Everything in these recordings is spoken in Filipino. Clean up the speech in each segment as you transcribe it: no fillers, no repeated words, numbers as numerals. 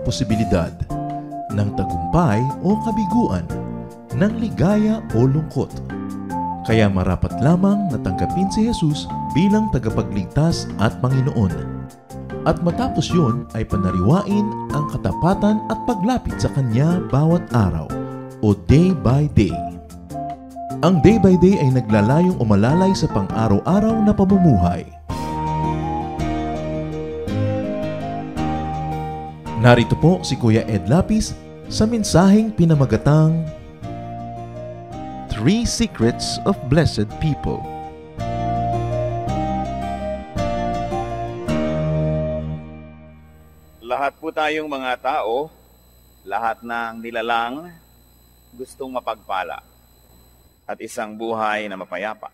posibilidad ng tagumpay o kabiguan, ng ligaya o lungkot. Kaya marapat lamang na tanggapin si Jesus bilang tagapagligtas at Panginoon. At matapos yun ay panariwain ang katapatan at paglapit sa Kanya bawat araw o day by day. Ang day by day ay naglalayong umalalay sa pang-araw-araw na pamumuhay. Narito po si Kuya Ed Lapis sa mensaheng pinamagatang 3 Secrets of Blessed People. Lahat po tayong mga tao, lahat ng nilalang gustong mapagpala at isang buhay na mapayapa.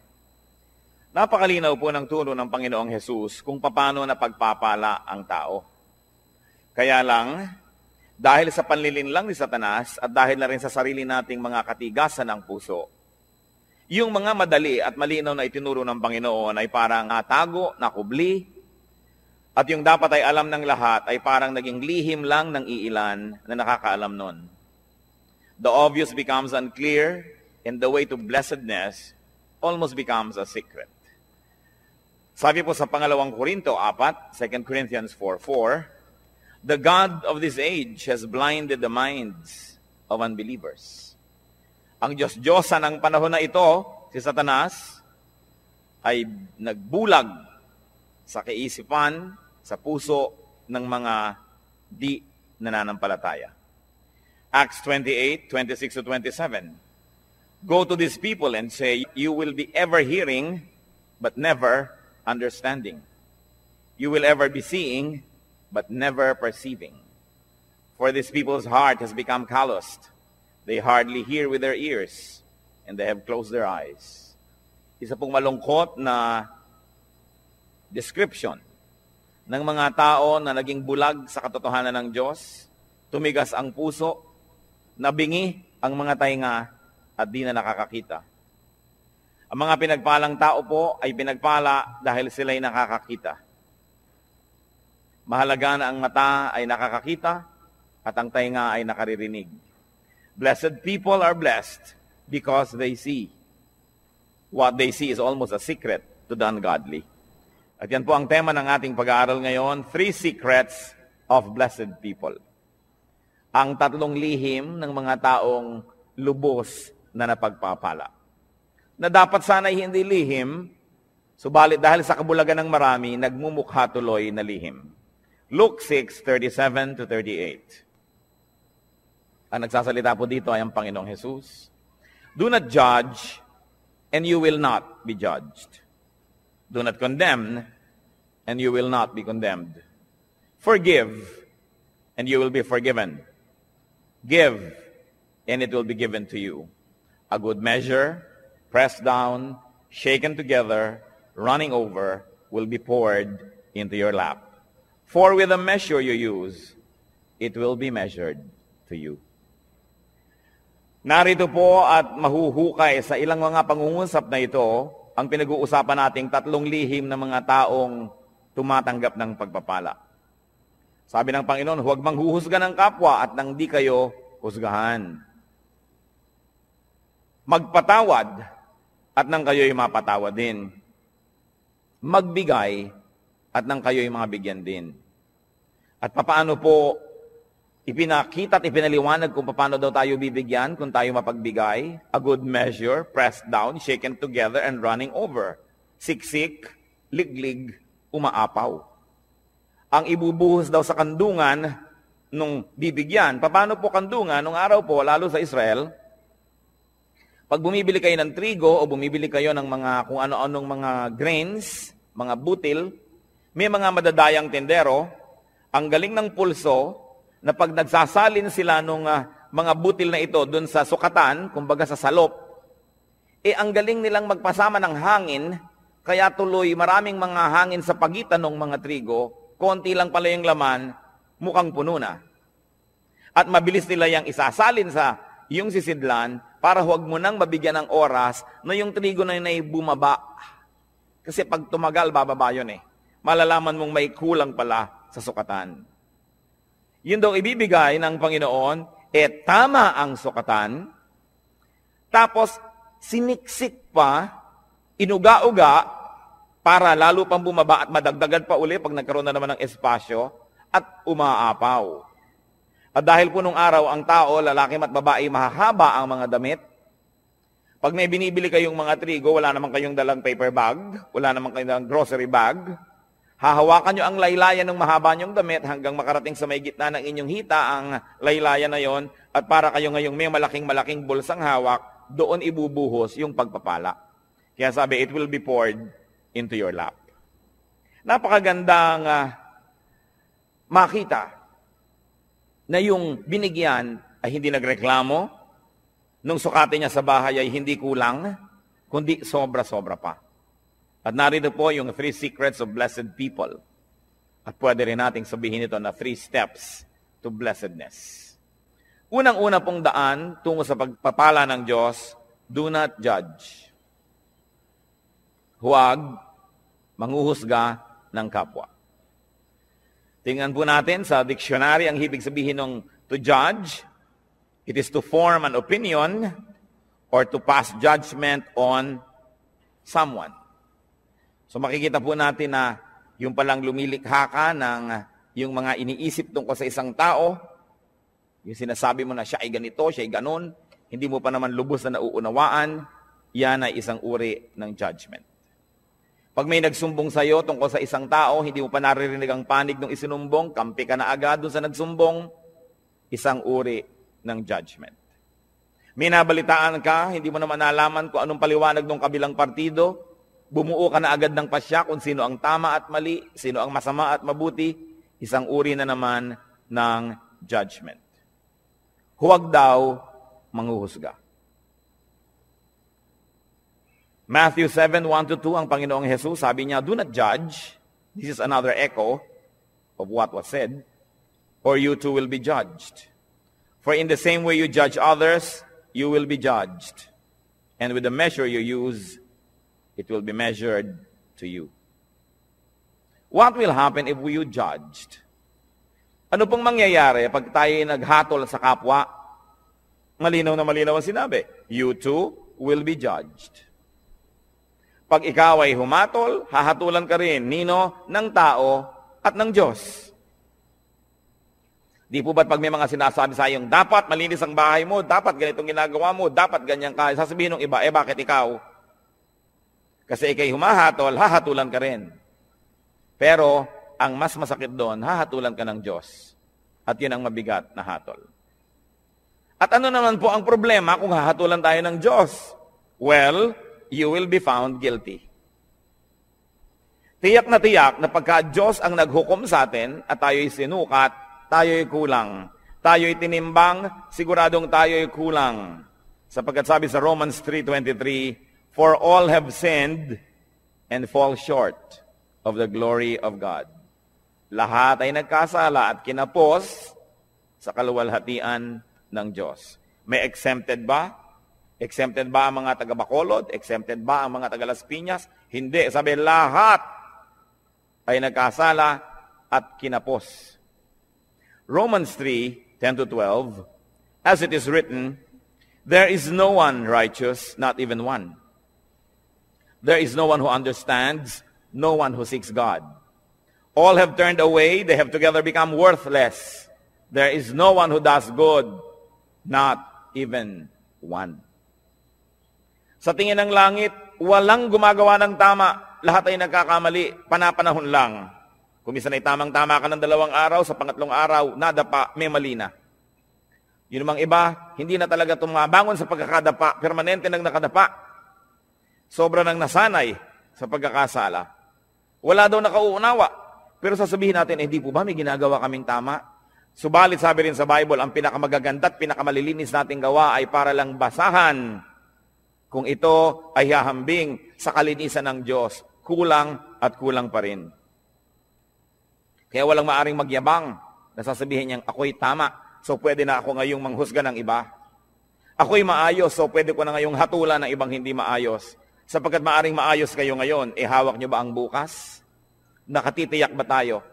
Napakalinaw po ng turo ng Panginoong Hesus kung paano napagpapala ang tao. Kaya lang, dahil sa panlilinlang ni Satanas at dahil na rin sa sarili nating mga katigasan ng puso, yung mga madali at malinaw na itinuro ng Panginoon ay parang natago, nakubli, at yung dapat ay alam ng lahat ay parang naging lihim lang ng iilan na nakakaalam nun. The obvious becomes unclear, and the way to blessedness almost becomes a secret. Sabi po sa pangalawang Korinto 4, 2 Corinthians 4:4, the God of this age has blinded the minds of unbelievers. Ang Diyos-Diyosan ng panahon na ito, si Satanas, ay nagbulag sa kaisipan, sa puso ng mga di nananampalataya. Acts 28, 26-27. Go to these people and say, you will be ever hearing, but never understanding. You will ever be seeing, but never perceiving. For this people's heart has become calloused. They hardly hear with their ears, and they have closed their eyes. Isa pong malungkot na description ng mga tao na naging bulag sa katotohanan ng Diyos, tumigas ang puso, nabingi ang mga tainga, at di na nakakakita. Ang mga pinagpalang tao po ay pinagpala dahil sila'y nakakakita. Mahalaga na ang mata ay nakakakita at ang tainga ay nakaririnig. Blessed people are blessed because they see. What they see is almost a secret to the ungodly. At yan po ang tema ng ating pag-aaral ngayon, 3 Secrets of Blessed People. Ang 3 lihim ng mga taong lubos na napagpapala. Na dapat sana'y hindi lihim, subalit dahil sa kabulagan ng marami, nagmumukha tuloy na lihim. Luke 6:37-38. Ang nagsasalita po dito ay ang Panginoong Hesus. Do not judge, and you will not be judged. Do not condemn, and you will not be condemned. Forgive, and you will be forgiven. Give, and it will be given to you. A good measure, pressed down, shaken together, running over, will be poured into your lap. For with the measure you use, it will be measured to you. Narito po at mahuhukay sa ilang mga pangungusap na ito, ang pinag-uusapan nating 3 lihim ng mga taong tumatanggap ng pagpapala. Sabi ng Panginoon, huwag manghuhusga ng kapwa at nang di kayo husgahan. Magpatawad at nang kayo'y mapatawad din. Magbigay at nang kayo'y mabigyan din. At papaano po ipinakita at ipinaliwanag kung paano daw tayo bibigyan kung tayo mapagbigay? A good measure, pressed down, shaken together, and running over. Siksik, liglig, umaapaw. Ang ibubuhos daw sa kandungan nung bibigyan. Paano po kandungan? Nung araw po, lalo sa Israel, pag bumibili kayo ng trigo o bumibili kayo ng mga kung ano-anong mga grains, mga butil, may mga madadayang tendero, ang galing ng pulso, na pag nagsasalin sila nung mga butil na ito dun sa sukatan, kumbaga sa salop, ang galing nilang magpasama ng hangin, kaya tuloy maraming mga hangin sa pagitan ng mga trigo, konti lang pala yung laman, mukhang puno na. At mabilis nila yung isasalin sa yung sisidlan, para huwag mo nang mabigyan ng oras na yung trigo na yun ay bumaba. Kasi pag tumagal, bababa yun eh. Malalaman mong may kulang pala sa sukatan. Yun daw ibibigay ng Panginoon, tama ang sukatan, tapos siniksik pa, inuga-uga, para lalo pang bumaba at madagdagan pa uli pag nagkaroon na naman ng espasyo, at umaapaw. At dahil po nung araw, ang tao, lalaki at babae, mahahaba ang mga damit. Pag may binibili kayong mga trigo, wala naman kayong dalang paper bag, wala naman kayong dalang grocery bag, hahawakan nyo ang laylayan ng mahaba nyong damit hanggang makarating sa may gitna ng inyong hita ang laylayan na yon, at para kayo ngayong may malaking bulsang hawak, doon ibubuhos yung pagpapala. Kaya sabi, it will be poured into your lap. Napakagandang makita na yung binigyan ay hindi nagreklamo, nung sukatin niya sa bahay ay hindi kulang, kundi sobra-sobra pa. At narito po yung 3 secrets of blessed people. At pwede rin nating sabihin ito na 3 steps to blessedness. Unang-una pong daan tungo sa pagpapala ng Diyos, do not judge. Huwag manghuhusga ng kapwa. Tingnan po natin sa dictionary ang ibig sabihin ng to judge. It is to form an opinion or to pass judgment on someone. So makikita po natin na yung palang lumilikha ka ng yung mga iniisip tungkol sa isang tao, yung sinasabi mo na siya ay ganito, siya ay ganon, hindi mo pa naman lubos na nauunawaan, yan ay isang uri ng judgment. Pag may nagsumbong sa iyo tungkol sa isang tao, hindi mo pa naririnig ang panig ng isinumbong, kampi ka na agad dun sa nagsumbong, isang uri ng judgment. May nabalitaan ka, hindi mo naman nalaman kung anong paliwanag ng kabilang partido, bumuo ka na agad ng pasya kung sino ang tama at mali, sino ang masama at mabuti, isang uri na naman ng judgment. Huwag daw manghuhusga. Matthew 7:1-2, ang Panginoong Jesus, sabi niya, do not judge. This is another echo of what was said, or you too will be judged. For in the same way you judge others, you will be judged. And with the measure you use, it will be measured to you. What will happen if you judged? Ano pong mangyayari pag tayo naghatol sa kapwa? Malinaw na malinaw ang sinabi. You too will be judged. Pag ikaw ay humatol, hahatulan ka rin, nino, ng tao at ng Diyos. Di po ba't pag may mga sinasabi sa iyong, dapat malinis ang bahay mo, dapat ganitong ginagawa mo, dapat ganyan ka, sasabihin ng iba, bakit ikaw? Kasi ikay humahatol, hahatulan ka rin. Pero, ang mas masakit doon, hahatulan ka ng Diyos. At yun ang mabigat na hatol. At ano naman po ang problema kung hahatulan tayo ng Diyos? Well, you will be found guilty. Tiyak na pagka Diyos ang naghukom sa atin at tayo'y sinukat, tayo'y kulang. Tayo'y tinimbang, siguradong tayo'y kulang. Sapagkat sabi sa Romans 3:23, for all have sinned and fall short of the glory of God. Lahat ay nagkasala at kinapos sa kaluwalhatian ng Diyos. May exempted ba? Exempted ba ang mga taga-Bacolod? Exempted ba ang mga taga-Las Piñas? Hindi. Sabi, lahat ay nagkasala at kinapos. Romans 3:10-12, as it is written, there is no one righteous, not even one. There is no one who understands, no one who seeks God. All have turned away, they have together become worthless. There is no one who does good, not even one. Sa tingin ng langit, walang gumagawa ng tama. Lahat ay nagkakamali, panapanahon lang. Kung minsan ay tamang-tama ka ng 2 araw, sa pangatlong araw, nadapa, may mali na. Yun namang iba, hindi na talaga tumabangon sa pagkakadapa, permanente nang nakadapa. Sobra nang nasanay sa pagkakasala. Wala daw nakauunawa. Pero sasabihin natin, hindi po ba may ginagawa kaming tama? Subalit sabi rin sa Bible, ang pinakamagaganda at pinakamalilinis nating gawa ay para lang basahan kung ito ay hahambing sa kalinisan ng Diyos. Kulang at kulang pa rin. Kaya walang maaring magyabang na sasabihin niyang, ako'y tama, so pwede na ako ngayong manghusga ng iba. Ako'y maayos, so pwede ko na ngayong hatulan ng ibang hindi maayos. Sapagkat maaring maayos kayo ngayon, hawak niyo ba ang bukas? Nakatitiyak ba tayo?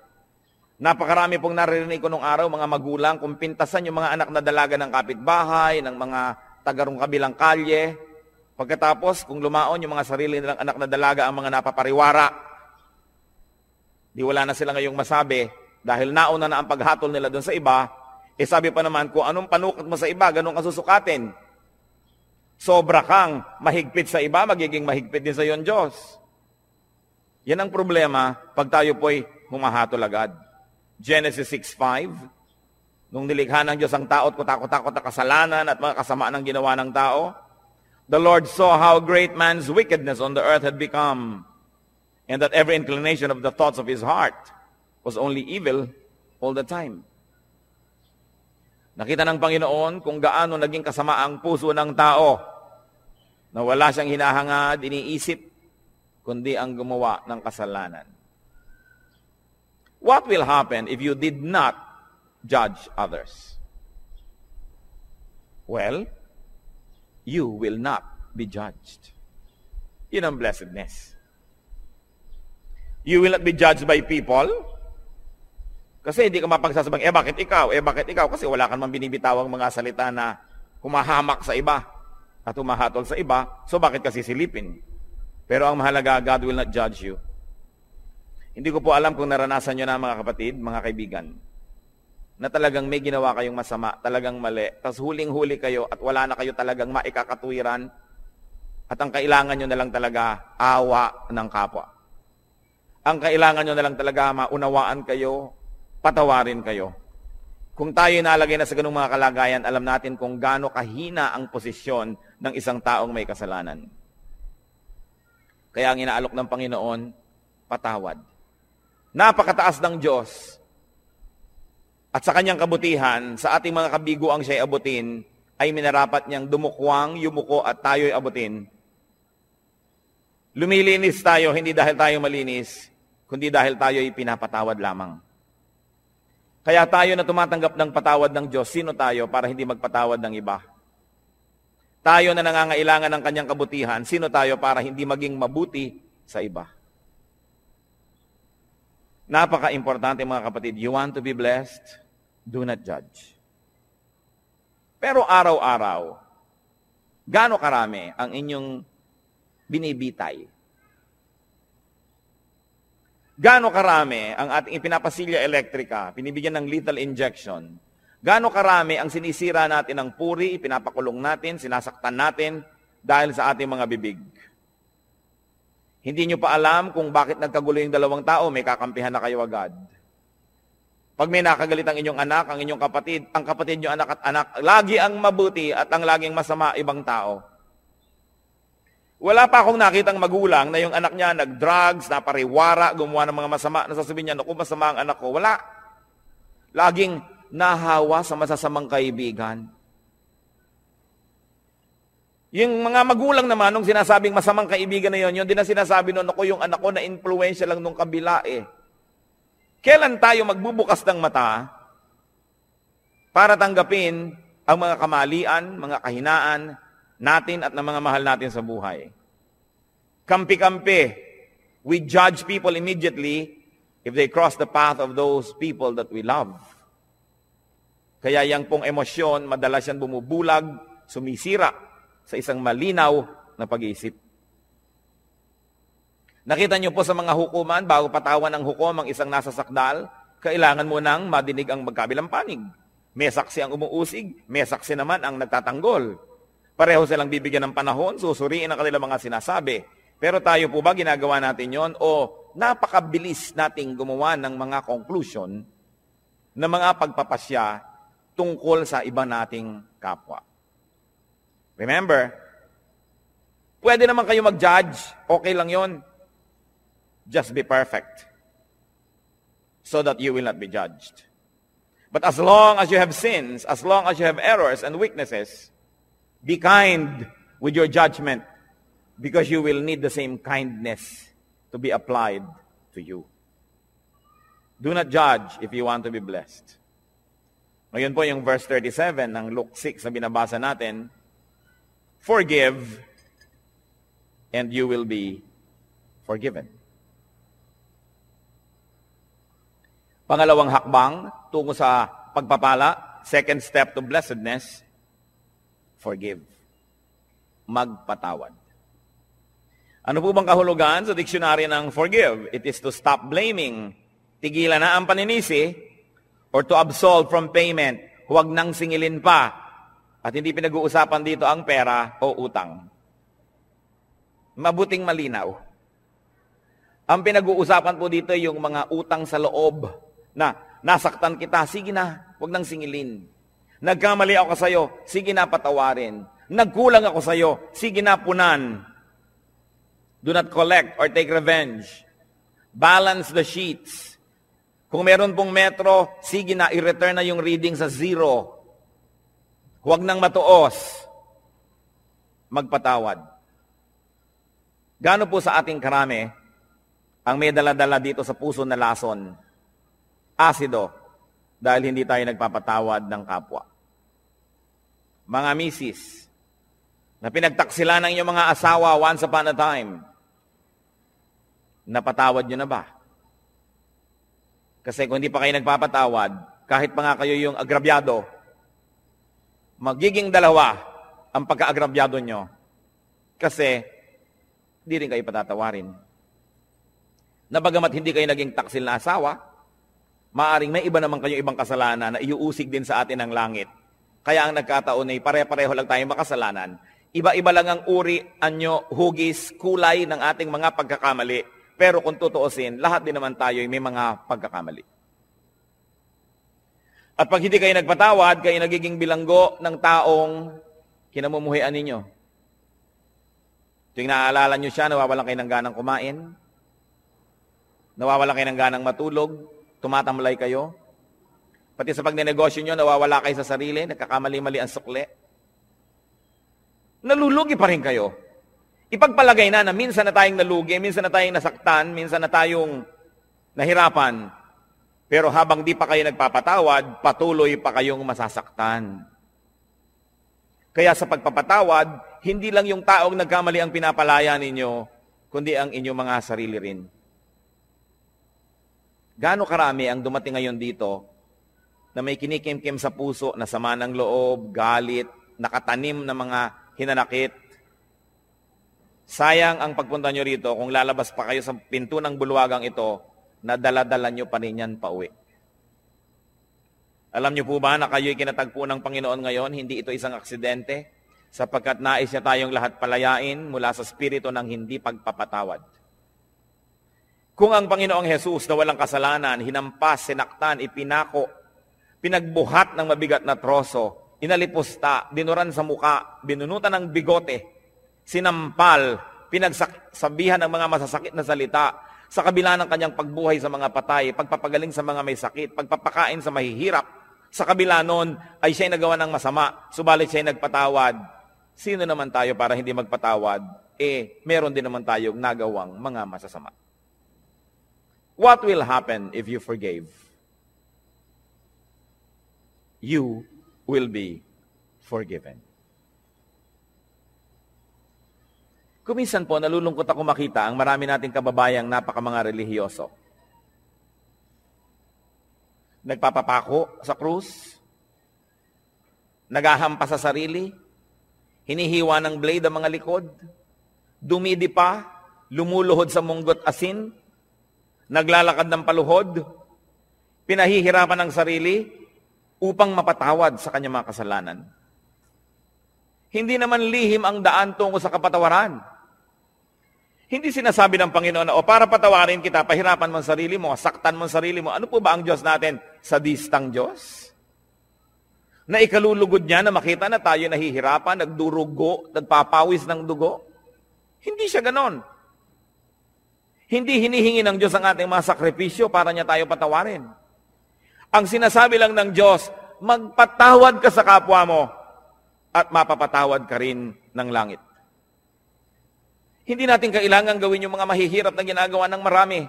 Napakarami pong naririnig ko nung araw, mga magulang, kung pintasan yung mga anak na dalaga ng kapitbahay, ng mga tagarong kabilang kalye. Pagkatapos, kung lumaon yung mga sarili nilang anak na dalaga ang mga napapariwara, di wala na sila ngayong masabi, dahil nauna na ang paghatol nila doon sa iba, sabi pa naman, kung anong panukat mo sa iba, ganun ka susukatin. Sobra kang mahigpit sa iba, magiging mahigpit din sa iyo ang Diyos. Yan ang problema pag tayo po'y humahatol agad. Genesis 6:5, nung nilikha ng Diyos ang tao at kutakot-takot na kasalanan at mga kasamaan ng ginawa ng tao, the Lord saw how great man's wickedness on the earth had become, and that every inclination of the thoughts of his heart was only evil all the time. Nakita ng Panginoon kung gaano naging kasama ang puso ng tao na wala siyang hinahangad, iniisip, kundi ang gumawa ng kasalanan. What will happen if you did not judge others? Well, you will not be judged. Yun ang blessedness. You will not be judged by people. Kasi hindi ka mapagsasabang, bakit ikaw? Bakit ikaw? Kasi wala ka naman binibitawang mga salita na humahamak sa iba at humahatol sa iba. So bakit kasi silipin? Pero ang mahalaga, God will not judge you. Hindi ko po alam kung naranasan nyo na mga kapatid, mga kaibigan, na talagang may ginawa kayong masama, talagang mali, tapos huling-huli kayo at wala na kayo talagang maikakatuwiran at ang kailangan nyo na lang talaga awa ng kapwa. Ang kailangan nyo na lang talaga maunawaan kayo, patawarin kayo. Kung tayo nalagay na sa ganung mga kalagayan, alam natin kung gaano kahina ang posisyon ng isang taong may kasalanan. Kaya ang inaalok ng Panginoon, patawad. Napakataas ng Diyos at sa kanyang kabutihan, sa ating mga kabiguang siya'y abutin, ay minarapat niyang dumukwang, yumuko at tayo'y abutin. Lumilinis tayo, hindi dahil tayo malinis, kundi dahil tayo'y pinapatawad lamang. Kaya tayo na tumatanggap ng patawad ng Diyos, sino tayo para hindi magpatawad ng iba? Tayo na nangangailangan ng kanyang kabutihan, sino tayo para hindi maging mabuti sa iba? Napaka-importante mga kapatid, you want to be blessed, do not judge. Pero araw-araw, gaano karami ang inyong binibitay? Gaano karami ang ating ipinapasilya elektrika, pinibigyan ng lethal injection? Gaano karami ang sinisira natin ng puri, pinapakulong natin, sinasaktan natin dahil sa ating mga bibig? Hindi nyo pa alam kung bakit nagkagulo yung dalawang tao, may kakampihan na kayo agad. Pag may nakagalit ang inyong anak, ang inyong kapatid, ang kapatid nyo anak at anak, lagi ang mabuti at ang laging masama ibang tao. Wala pa akong nakitang magulang na yung anak niya nag-drugs, napariwara, gumawa ng mga masama, nasasabihin niya, naku, masama ang anak ko. Wala. Laging nahawa sa masasamang kaibigan. Yung mga magulang naman, nung sinasabing masamang kaibigan na yun, yun din na sinasabi noon, ako yung anak ko na influensya lang nung kabila eh. Kailan tayo magbubukas ng mata para tanggapin ang mga kamalian, mga kahinaan natin at ng mga mahal natin sa buhay? Kampi-kampi. We judge people immediately if they cross the path of those people that we love. Kaya yang pong emosyon, madalas yan bumubulag, sumisira sa isang malinaw na pag-iisip. Nakita niyo po sa mga hukuman, bago patawan ng hukom ang isang nasa sakdal, kailangan mo nang madinig ang magkabilang panig. May saksi ang umuusig, may saksi naman ang nagtatanggol. Pareho silang bibigyan ng panahon, susuriin ang kanilang mga sinasabi. Pero tayo po ba ginagawa natin yon o napakabilis nating gumawa ng mga conclusion na mga pagpapasya tungkol sa iba nating kapwa? Remember, pwede naman kayo mag-judge, okay lang yon. Just be perfect so that you will not be judged. But as long as you have sins, as long as you have errors and weaknesses, be kind with your judgment because you will need the same kindness to be applied to you. Do not judge if you want to be blessed. Ngayon po yung verse 37 ng Luke 6 na binabasa natin, forgive and you will be forgiven. Pangalawang hakbang tungo sa pagpapala, second step to blessedness, forgive. Magpatawad. Ano po bang kahulugan sa diksyonaryo ng forgive? It is to stop blaming, tigilan na ang paninisi, or to absolve from payment, huwag nang singilin pa. At hindi pinag-uusapan dito ang pera o utang. Mabuting malinaw. Ang pinag-uusapan po dito yung mga utang sa loob na nasaktan kita, sige na, huwag nang singilin. Nagkamali ako sa iyo, sige na patawarin. Nagkulang ako sa iyo, sige na punan. Do not collect or take revenge. Balance the sheets. Kung meron pong metro, sige na, i-return na yung reading sa 0. Huwag nang matuos. Magpatawad. Gaano po sa ating karami ang may dala-dala dito sa puso na lason? Asido. Dahil hindi tayo nagpapatawad ng kapwa. Mga misis, na pinagtaksilan ng inyong mga asawa once upon a time, napatawad nyo na ba? Kasi kung hindi pa kayo nagpapatawad, kahit pa nga kayo yung agrabyado, magiging dalawa ang pagka-agrabyado nyo. Kasi, di rin kayo patatawarin. Na bagamat hindi kayo naging taksil na asawa, maaring may iba naman kayong ibang kasalanan na iuusig din sa atin ng langit. Kaya ang nagkataon ay pare-pareho lang tayong makasalanan. Iba-iba lang ang uri, anyo, hugis, kulay ng ating mga pagkakamali. Pero kung tutuusin, lahat din naman tayo ay may mga pagkakamali. At pag hindi kayo nagpatawad, kayo nagiging bilanggo ng taong kinamumuhian ninyo. Tuwing naaalala nyo siya, nawawalan kayo ng ganang kumain, nawawalan kayo ng ganang matulog, tumatamlay kayo. Pati sa pagnenegosyo nyo, nawawala kayo sa sarili, nagkakamali-mali ang sukli. Nalulugi pa rin kayo. Ipagpalagay na minsan na tayong nalugi, minsan na tayong nasaktan, minsan na tayong nahirapan. Pero habang di pa kayo nagpapatawad, patuloy pa kayong masasaktan. Kaya sa pagpapatawad, hindi lang yung taong nagkamali ang pinapalaya ninyo, kundi ang inyong mga sarili rin. Gaano karami ang dumating ngayon dito na may kinikimkim sa puso na sama ng loob, galit, nakatanim na mga hinanakit. Sayang ang pagpunta nyo rito kung lalabas pa kayo sa pinto ng bulwagang ito na dala-dala nyo pa rin yan pauwi. Alam nyo po ba na kayo'y kinatagpo ng Panginoon ngayon, hindi ito isang aksidente, sapagkat nais niya tayong lahat palayain mula sa spirito ng hindi pagpapatawad. Kung ang Panginoong Jesus na walang kasalanan, hinampas, sinaktan, ipinako, pinagbuhat ng mabigat na troso, inalipusta, dinuran sa muka, binunutan ng bigote, sinampal, pinagsabihan ng mga masasakit na salita, sa kabila ng kanyang pagbuhay sa mga patay, pagpapagaling sa mga may sakit, pagpapakain sa mahihirap, sa kabila nun ay siya'y nagawa ng masama, subalit siya'y nagpatawad. Sino naman tayo para hindi magpatawad? Meron din naman tayong nagawang mga masasama. What will happen if you forgave? You will be forgiven. Kuminsan po, nalulungkot ako makita ang marami nating kababayang napaka-mga relihiyoso. Nagpapapako sa krus, naghahampas sa sarili, hinihiwa ng blade ang mga likod, dumidi pa, lumuluhod sa munggot asin, naglalakad ng paluhod, pinahihirapan ng sarili upang mapatawad sa kanyang mga kasalanan. Hindi naman lihim ang daan tungo sa kapatawaran. Hindi sinasabi ng Panginoon na, para patawarin kita, pahirapan mo ang sarili mo, saktan mo ang sarili mo. Ano po ba ang Diyos natin? Sadistang Diyos? Na ikalulugod niya na makita na tayo nahihirapan, nagdurugo, nagpapawis ng dugo? Hindi siya ganon. Hindi hinihingi ng Diyos ang ating mga sakripisyo para niya tayo patawarin. Ang sinasabi lang ng Diyos, magpatawad ka sa kapwa mo at mapapatawad ka rin ng langit. Hindi natin kailangan gawin yung mga mahihirap na ginagawa ng marami.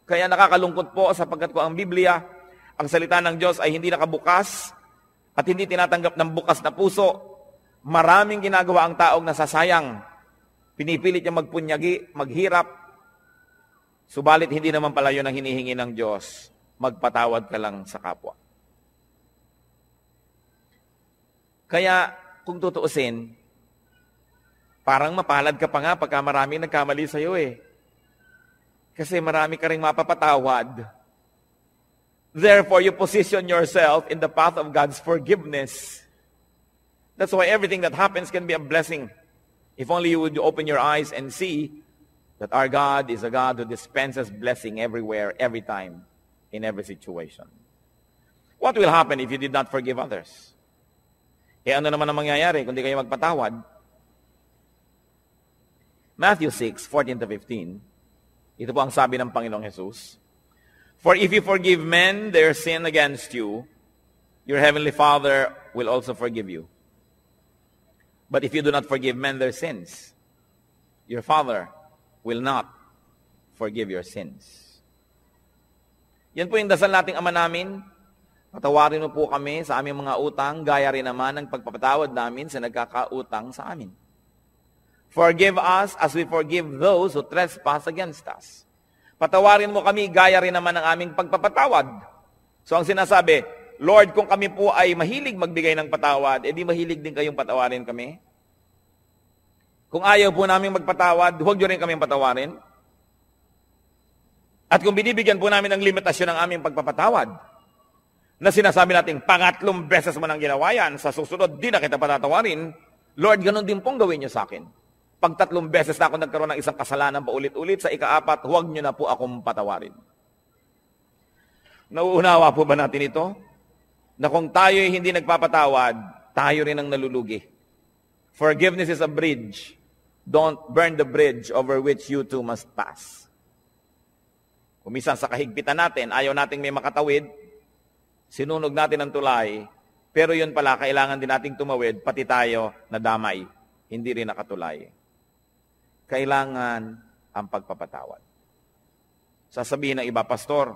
Kaya nakakalungkot po sapagkat ko ang Biblia, ang salita ng Diyos ay hindi nakabukas at hindi tinatanggap ng bukas na puso. Maraming ginagawa ang taong nasasayang. Pinipilit niya magpunyagi, maghirap. Subalit hindi naman pala yun ang hinihingi ng Diyos. magpatawad ka lang sa kapwa. Kaya, kung tutuusin, parang mapalad ka pa nga pagka maraming nagkamali sa'yo eh. Kasi marami ka rin mapapatawad. Therefore, you position yourself in the path of God's forgiveness. That's why everything that happens can be a blessing. If only you would open your eyes and see that our God is a God who dispenses blessing everywhere, every time, in every situation. What will happen if you did not forgive others? Ano naman ang mangyayari kung di kayo magpatawad? Matthew 6:14-15. Ito po ang sabi ng Panginoong Jesus. For if you forgive men their sin against you, your heavenly Father will also forgive you. But if you do not forgive men their sins, your Father will not forgive your sins. Yan po yung dasal nating Ama namin. Patawarin mo po kami sa aming mga utang, gaya rin naman ng pagpapatawad namin sa nagkakautang sa amin. Forgive us as we forgive those who trespass against us. Patawarin mo kami, gaya rin naman ng aming pagpapatawad. So ang sinasabi, Lord, kung kami po ay mahilig magbigay ng patawad, edi mahilig din kayong patawarin kami. Kung ayaw po namin magpatawad, huwag nyo rin kaming patawarin. At kung binibigyan po namin ng limitasyon ng aming pagpapatawad, na sinasabi natin, pangatlong beses mo nang ginawa yan, sa susunod, di na kita patatawarin, Lord, ganun din pong gawin niyo sa akin. Pag 3 beses na ako nagkaroon ng isang kasalanan paulit-ulit, sa ika-4, huwag niyo na po akong patawarin. Nauunawa po ba natin ito? Na kung tayo hindi nagpapatawad, tayo rin ang nalulugi. Forgiveness is a bridge. Don't burn the bridge over which you too must pass. Kung minsan sa kahigpitan natin, ayaw nating may makatawid, sinunog natin ang tulay, pero yun pala, kailangan din nating tumawid, pati tayo na damay, hindi rin nakatulay. Kailangan ang pagpapatawad. Sasabihin ng iba, Pastor,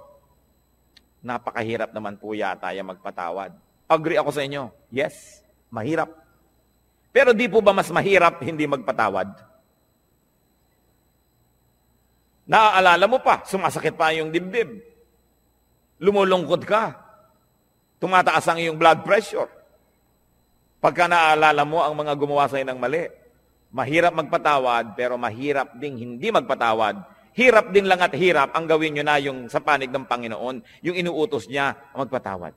napakahirap naman po yata yung magpatawad. Agree ako sa inyo. Yes, mahirap. Pero di po ba mas mahirap hindi magpatawad? Naaalala mo pa, sumasakit pa yung dibdib. Lumulungkot ka. Tumataas ang iyong blood pressure. Pagka naaalala mo ang mga gumawa sa'yo ng mali. Mahirap magpatawad, pero mahirap ding hindi magpatawad. Hirap din lang at hirap ang gawin nyo na yung sa panig ng Panginoon, yung inuutos niya magpatawad.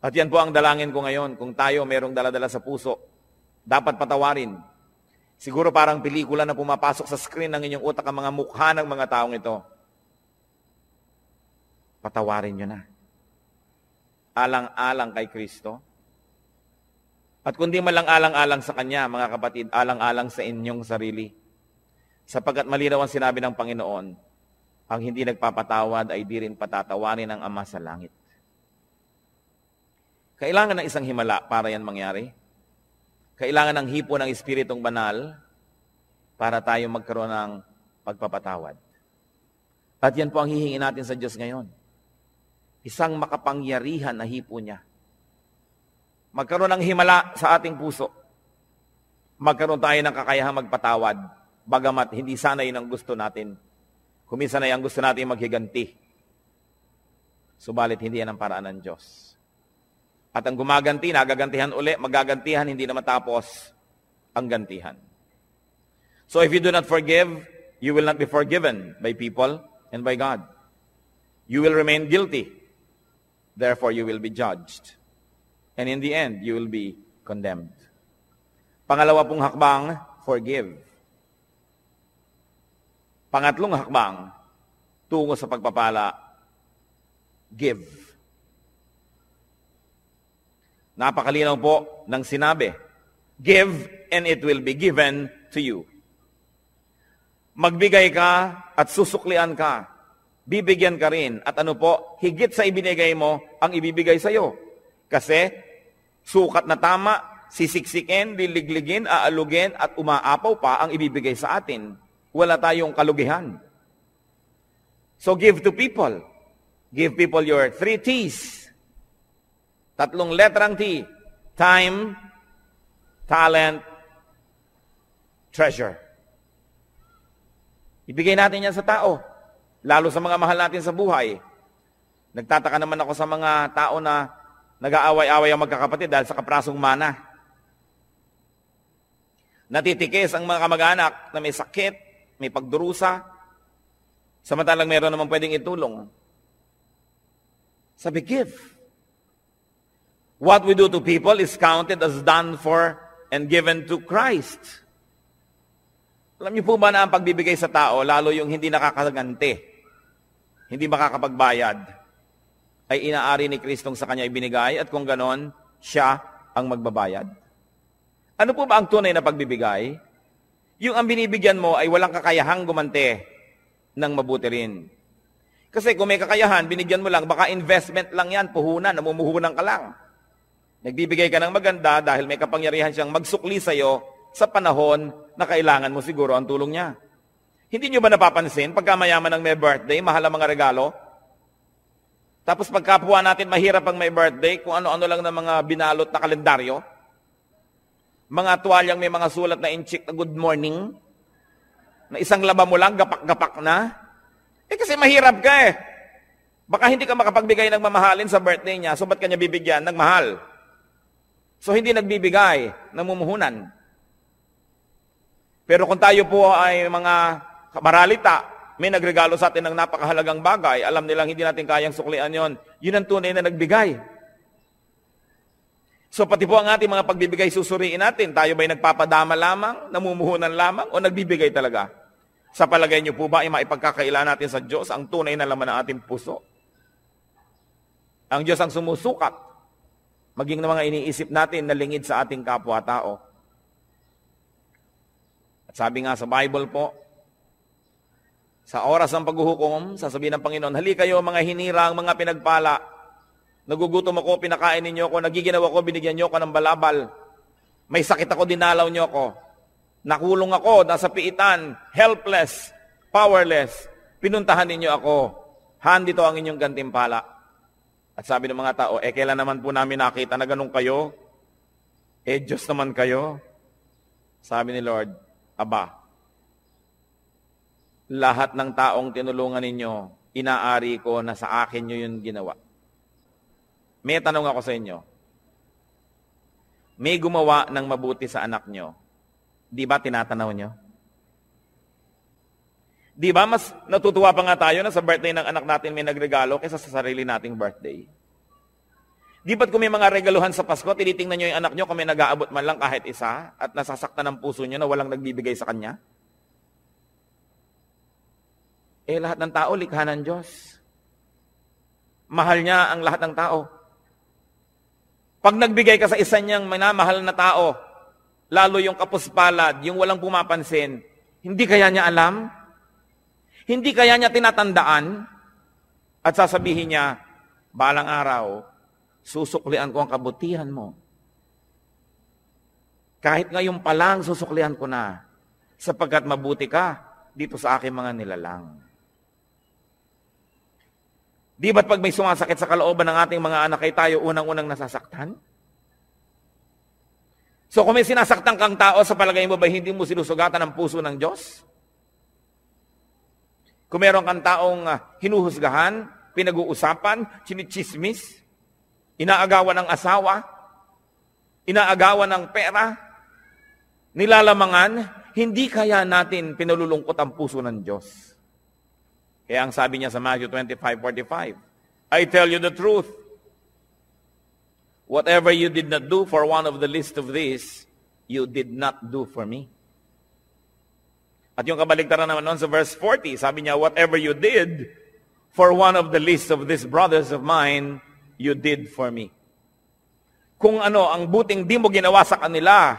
At yan po ang dalangin ko ngayon. Kung tayo merong daladala sa puso, dapat patawarin. Siguro parang pelikula na pumapasok sa screen ng inyong utak ang mga mukha ng mga taong ito. Patawarin nyo na. Alang-alang kay Kristo. At kundi malang alang-alang sa Kanya, mga kapatid, alang-alang sa inyong sarili. Sapagkat malinaw ang sinabi ng Panginoon, ang hindi nagpapatawad ay di rin patatawarin ng Ama sa langit. Kailangan ng isang himala para yan mangyari. Kailangan ng hipo ng Espiritong Banal para tayo magkaroon ng pagpapatawad. At yan po ang hihingi natin sa Diyos ngayon. Isang makapangyarihan na hipo niya. Magkaroon ng himala sa ating puso. Magkaroon tayo ng kakayahang magpatawad, bagamat hindi sana yun ang gusto natin. Kuminsan ay ang gusto natin maghiganti. Subalit hindi yan ang paraan ng Diyos. At ang gumaganti, nagagantihan uli, magagantihan, hindi na matapos ang gantihan. So if you do not forgive, you will not be forgiven by people and by God. You will remain guilty. Therefore, you will be judged. And in the end, you will be condemned. Pangalawa pong hakbang, forgive. Pangatlong hakbang, tungo sa pagpapala, give. Napakalinaw po ng sinabi, give and it will be given to you. Magbigay ka at susuklian ka. Bibigyan ka rin. At ano po, higit sa ibinigay mo, ang ibibigay sa iyo. Kasi, sukat na tama, sisiksikin, liligligin, aalugin, at umaapaw pa ang ibibigay sa atin. Wala tayong kalugihan. So give to people. Give people your 3 T's. 3 letrang T. Time, talent, treasure. Ibigay natin yan sa tao. Lalo sa mga mahal natin sa buhay. Nagtataka naman ako sa mga tao na nag-aaway-away ang magkakapatid dahil sa kaprasong mana. Natitikis ang mga kamag-anak na may sakit, may pagdurusa, samantalang meron naman pwedeng itulong. Sabi, give. What we do to people is counted as done for and given to Christ. Alam niyo po ba na ang pagbibigay sa tao, lalo yung hindi nakakaganti, hindi makakapagbayad, ay inaari ni Kristong sa kanya ibinigay at kung ganon, siya ang magbabayad. Ano po ba ang tunay na pagbibigay? Yung ang binibigyan mo ay walang kakayahang gumante ng mabuti rin. Kasi kung may kakayahan, binigyan mo lang, baka investment lang yan, puhunan, namumuhunan ka lang. Nagbibigay ka ng maganda dahil may kapangyarihan siyang magsukli sa'yo sa panahon na kailangan mo siguro ang tulong niya. Hindi nyo ba napapansin, pagka mayaman ang may birthday, mahal ang mga regalo? Tapos pagkapwa natin mahirap ang may birthday, kung ano-ano lang ng mga binalot na kalendaryo, mga tuwalyang may mga sulat na inchik na good morning, na isang laba mo lang, gapak-gapak na. Kasi mahirap ka eh. Baka hindi ka makapagbigay ng mamahalin sa birthday niya, so ba't kanya bibigyan ng mahal? So hindi nagbibigay, namumuhunan. Pero kung tayo po ay mga maralita, may nagregalo sa atin ng napakahalagang bagay, alam nilang hindi natin kayang suklian yon, yun ang tunay na nagbigay. So pati po ang ating mga pagbibigay susuriin natin, tayo ba'y nagpapadama lamang, namumuhunan lamang, o nagbibigay talaga? Sa palagay niyo po ba ay maipagkakaila natin sa Diyos ang tunay na laman ng ating puso? Ang Diyos ang sumusukat, maging na mga iniisip natin na lingid sa ating kapwa-tao. At sabi nga sa Bible po, sa oras ng paghuhukom, sasabihin ng Panginoon, hali kayo mga hinirang, mga pinagpala, nagugutom ako, pinakain ninyo ako, nagiginawa ko, binigyan nyo ako ng balabal. May sakit ako, dinalaw nyo ako. Nakulong ako, nasa piitan, helpless, powerless. Pinuntahan ninyo ako. Handito ang inyong gantimpala. At sabi ng mga tao, kailan naman po namin nakita na ganun kayo? Diyos naman kayo. Sabi ni Lord, Aba, lahat ng taong tinulungan ninyo, inaari ko na sa akin nyo yun ginawa. May tanong ako sa inyo. May gumawa ng mabuti sa anak nyo. Di ba tinatanaw nyo? Di ba mas natutuwa pa nga tayo na sa birthday ng anak natin may nagregalo kaysa sa sarili nating birthday? Di ba't kung may mga regaluhan sa Pasko, tinitingnan nyo yung anak nyo kung may nag-aabot man lang kahit isa at nasasaktan ng puso nyo na walang nagbibigay sa kanya? Lahat ng tao, likha ng Diyos. Mahal niya ang lahat ng tao. Pag nagbigay ka sa isa niyang minamahal na tao, lalo yung kapuspalad, yung walang pumapansin, hindi kaya niya alam? Hindi kaya niya tinatandaan? At sasabihin niya, balang araw, susuklian ko ang kabutihan mo. Kahit ngayon pa lang, susuklian ko na, sapagkat mabuti ka dito sa aking mga nilalang. Di ba't pag may sumasakit sa kalooban ng ating mga anak ay tayo unang-unang nasasaktan? So kung may sinasaktan kang tao, sa palagay mo ba hindi mo sinusugatan ang puso ng Diyos? Kung meron kang taong hinuhusgahan, pinag-uusapan, chinichismis, inaagawan ng asawa, inaagawan ng pera, nilalamangan, hindi kaya natin pinalulungkot ang puso ng Diyos. Kaya ang sabi niya sa Matthew 25:45, I tell you the truth, whatever you did not do for one of the least of these, you did not do for me. At yung kabaligtaran naman noon sa verse 40, sabi niya, whatever you did for one of the least of these brothers of mine, you did for me. Kung ano, ang buting di mo ginawa sa kanila,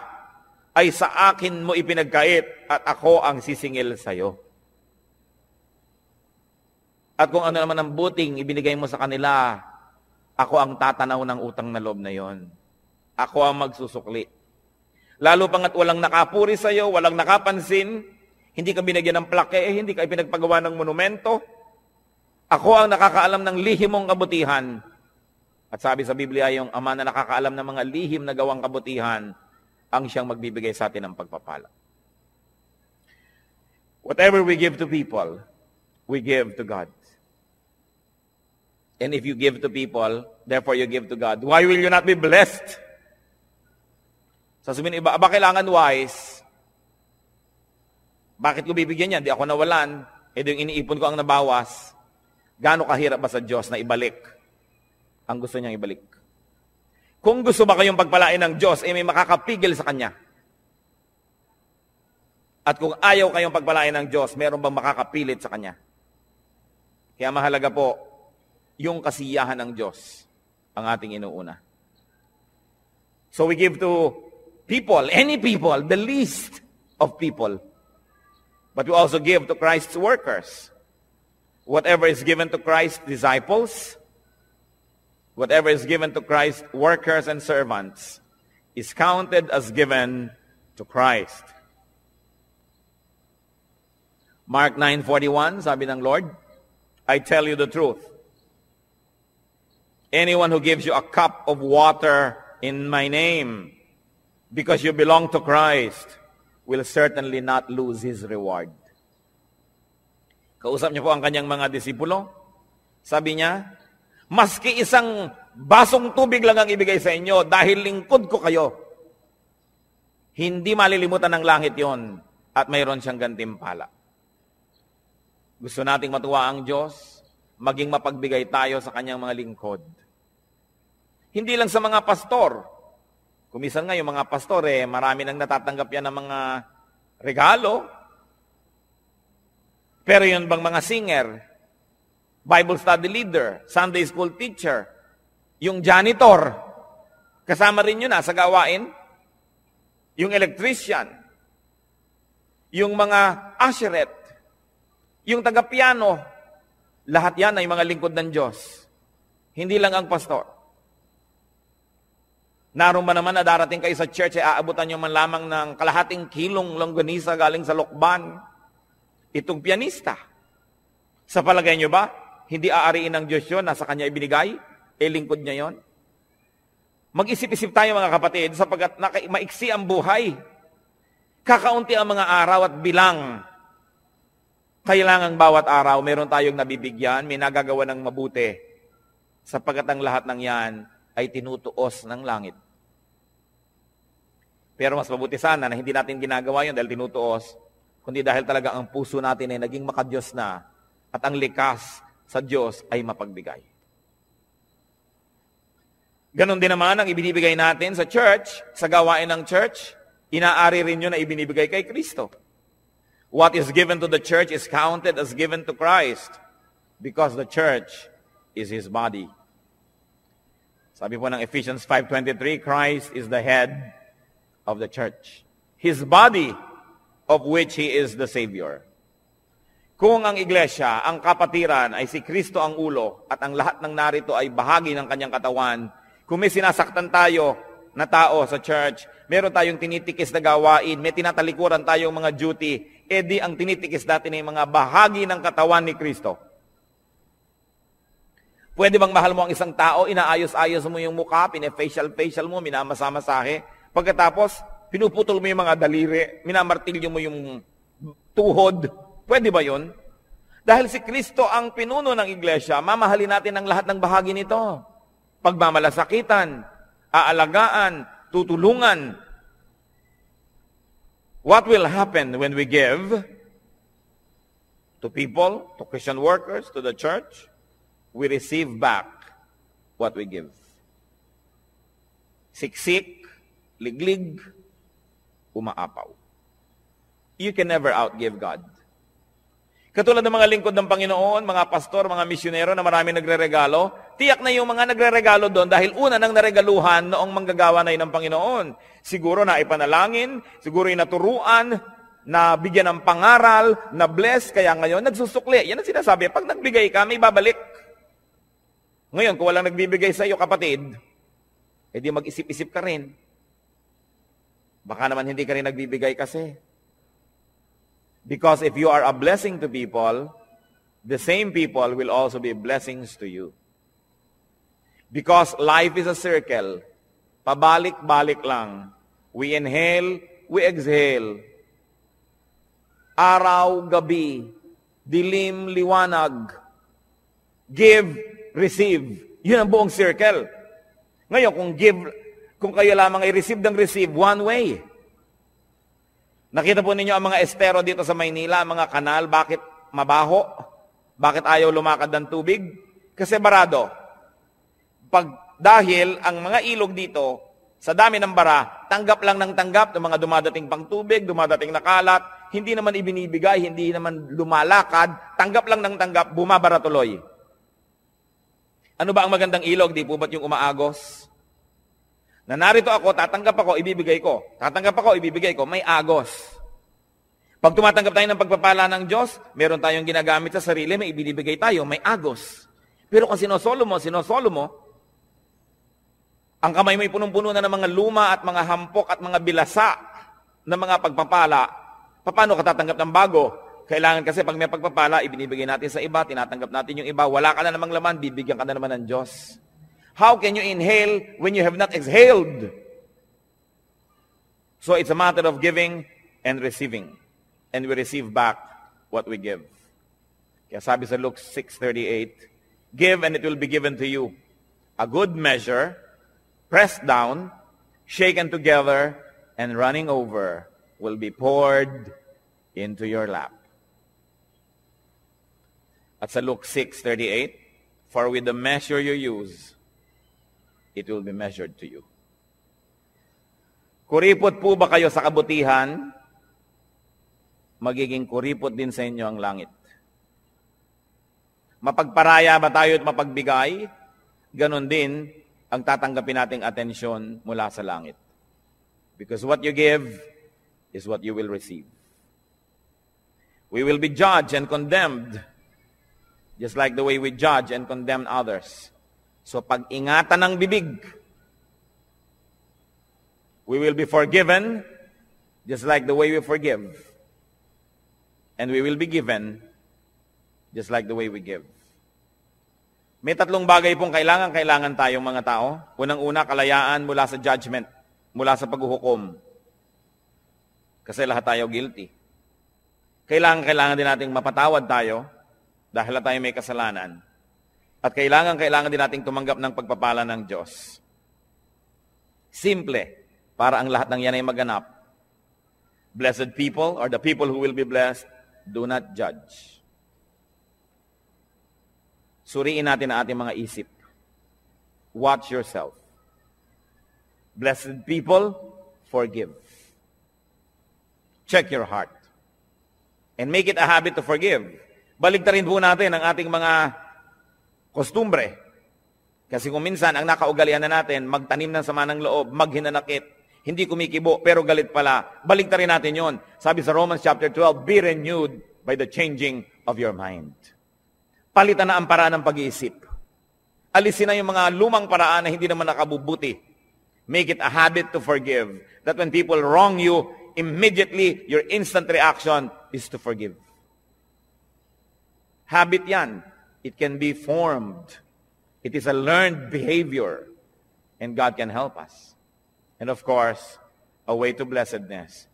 ay sa akin mo ipinagkait at ako ang sisingil sa iyo. At kung ano naman ang buting ibinigay mo sa kanila, ako ang tatanaw ng utang na loob na yon. Ako ang magsusukli. Lalo pangat walang nakapuri sa iyo, walang nakapansin, hindi ka binigyan ng plaque, hindi ka ipinagpagawa ng monumento. Ako ang nakakaalam ng lihim mong kabutihan. At sabi sa Biblia, yung ama na nakakaalam ng mga lihim na gawang kabutihan, ang siyang magbibigay sa atin ng pagpapala. Whatever we give to people, we give to God. And if you give to people, therefore you give to God, why will you not be blessed? Sasabihin iba, kailangan wise? Bakit ko bibigyan yan? Di ako nawalan. Yung iniipon ko ang nabawas. Gaano kahirap ba sa Diyos na ibalik ang gusto niyang ibalik? Kung gusto ba kayong pagpalain ng Diyos, may makakapigil sa Kanya. At kung ayaw kayong pagpalain ng Diyos, meron bang makakapilit sa Kanya? Kaya mahalaga po, yung kasiyahan ng Diyos ang ating inuuna. So we give to people, any people, the least of people. But we also give to Christ's workers. Whatever is given to Christ's disciples, whatever is given to Christ's workers and servants, is counted as given to Christ. Mark 9:41, sabi ng Lord, I tell you the truth. Anyone who gives you a cup of water in my name, because you belong to Christ, will certainly not lose his reward. Kausap niyo po ang kanyang mga disipulo. Sabi niya, maski isang basong tubig lang ang ibigay sa inyo dahil lingkod ko kayo, hindi malilimutan ng langit yon at mayroon siyang gantimpala. Gusto nating matuwa ang Diyos, maging mapagbigay tayo sa kanyang mga lingkod. Hindi lang sa mga pastor. Kumisan nga yung mga pastor, marami nang natatanggap yan ng mga regalo. Pero yun bang mga singer, Bible study leader, Sunday school teacher, yung janitor, kasama rin yun sa gawain, yung electrician, yung mga usheret, yung taga-piano, lahat yan ay mga lingkod ng Diyos. Hindi lang ang pastor. Naroon ba naman na darating kayo sa church ay aabutan nyo man lamang ng kalahating kilong longganisa galing sa Lokban? Itong pianista. Sa palagay nyo ba, hindi aariin ng Diyos yun, nasa Kanya ibinigay? Lingkod niya yon. Mag-isip-isip tayo mga kapatid, sapagkat maiksi ang buhay. Kakaunti ang mga araw at bilang. Kailangan bawat araw, meron tayong nabibigyan, may nagagawa ng mabuti. Sapagkat ang lahat ng yan ay tinutuos ng langit. Pero mas mabuti sana na hindi natin ginagawa yun dahil tinutuos, kundi dahil talaga ang puso natin ay naging makadiyos na at ang likas sa Diyos ay mapagbigay. Ganon din naman ang ibinibigay natin sa church, sa gawain ng church, inaari rin yun na ibinibigay kay Kristo. What is given to the church is counted as given to Christ because the church is His body. Sabi po ng Ephesians 5:23, Christ is the head of the church. His body, of which He is the Savior. Kung ang iglesia, ang kapatiran ay si Kristo ang ulo at ang lahat ng narito ay bahagi ng kanyang katawan, kung may sinasaktan tayo na tao sa church, meron tayong tinitikis na gawain, may tinatalikuran tayong mga duty, di ang tinitikis natin ay mga bahagi ng katawan ni Kristo. Pwede bang mahal mo ang isang tao, inaayos-ayos mo yung mukha, pine-facial mo, minamasa-masahe, pagkatapos, pinuputol mo yung mga daliri, minamartilyo mo yung tuhod. Pwede ba yun? Dahil si Kristo ang pinuno ng iglesia, mamahalin natin ang lahat ng bahagi nito. Pagmamalasakitan, aalagaan, tutulungan. What will happen when we give to people, to Christian workers, to the church? We receive back what we give. Siksik, liglig, umaapaw. You can never outgive God. Katulad ng mga lingkod ng Panginoon, mga pastor, mga misyonero na marami nagre-regalo, tiyak na yung mga nagre-regalo doon dahil una nang naregaluhan noong manggagawa na yun ng Panginoon. Siguro na ipanalangin, siguro yung naturuan, na bigyan ng pangaral, na bless, kaya ngayon nagsusukli. Yan ang sinasabi, pag nagbigay ka, may babalik. Ngayon, kung walang nagbibigay sa iyo, kapatid, edi mag-isip-isip ka rin. Baka naman hindi ka rin nagbibigay kasi. Because if you are a blessing to people, the same people will also be blessings to you. Because life is a circle. Pabalik-balik lang. We inhale, we exhale. Araw, gabi, dilim, liwanag. Give, receive. Yun ang buong circle. Ngayon, kung kayo lamang ay receive ng receive, one way. Nakita po ninyo ang mga estero dito sa Maynila, mga kanal, bakit mabaho? Bakit ayaw lumakad ng tubig? Kasi barado. Dahil ang mga ilog dito, sa dami ng bara, tanggap lang ng tanggap ng mga dumadating pang tubig, dumadating na kalat, hindi naman ibinibigay, hindi naman lumalakad, tanggap lang ng tanggap, bumabara tuloy. Ano ba ang magandang ilog? Di po ba't yung umaagos? Na narito ako, tatanggap ako, ibibigay ko. Tatanggap ako, ibibigay ko. May agos. Pag tumatanggap tayo ng pagpapala ng Diyos, meron tayong ginagamit sa sarili, may ibinibigay tayo, may agos. Pero kung sinosolo mo, ang kamay mo'y punong-puno na ng mga luma at mga hampok at mga bilasa ng mga pagpapala, paano ka tatanggap ng bago? Kailangan kasi pag may pagpapala, ibinibigay natin sa iba, tinatanggap natin yung iba, wala ka na namang laman, bibigyan ka na naman ng Diyos. How can you inhale when you have not exhaled? So it's a matter of giving and receiving. And we receive back what we give. Kaya sabi sa Luke 6:38, give and it will be given to you. A good measure, pressed down, shaken together, and running over, will be poured into your lap. At sa Luke 6:38, for with the measure you use, it will be measured to you. Kuripot po ba kayo sa kabutihan? Magiging kuripot din sa inyo ang langit. Mapagparaya ba tayo at mapagbigay? Ganon din ang tatanggapin nating atensyon mula sa langit. Because what you give is what you will receive. We will be judged and condemned, just like the way we judge and condemn others. So pag-ingatan ng bibig, we will be forgiven, just like the way we forgive. And we will be given, just like the way we give. May tatlong bagay pong kailangan tayong mga tao. Unang-una, kalayaan mula sa judgment, mula sa paghuhukom. Kasi lahat tayo guilty. Kailangan din nating mapatawad tayo dahil tayo may kasalanan. At kailangan din nating tumanggap ng pagpapala ng Diyos. Simple, para ang lahat ng yan ay maganap. Blessed people, or the people who will be blessed, do not judge. Suriin natin ang ating mga isip. Watch yourself. Blessed people, forgive. Check your heart. And make it a habit to forgive. Baligtarin po natin ang ating mga kostumbre. Kasi kung minsan, ang nakaugalian na natin, magtanim ng sama ng loob, maghinanakit, hindi kumikibo, pero galit pala. Baligtarin natin yon. Sabi sa Romans chapter 12, be renewed by the changing of your mind. Palitan na ang paraan ng pag-iisip. Alisin na yung mga lumang paraan na hindi naman nakabubuti. Make it a habit to forgive. That when people wrong you, immediately, your instant reaction is to forgive. Habit yan. It can be formed. It is a learned behavior. And God can help us. And of course, a way to blessedness,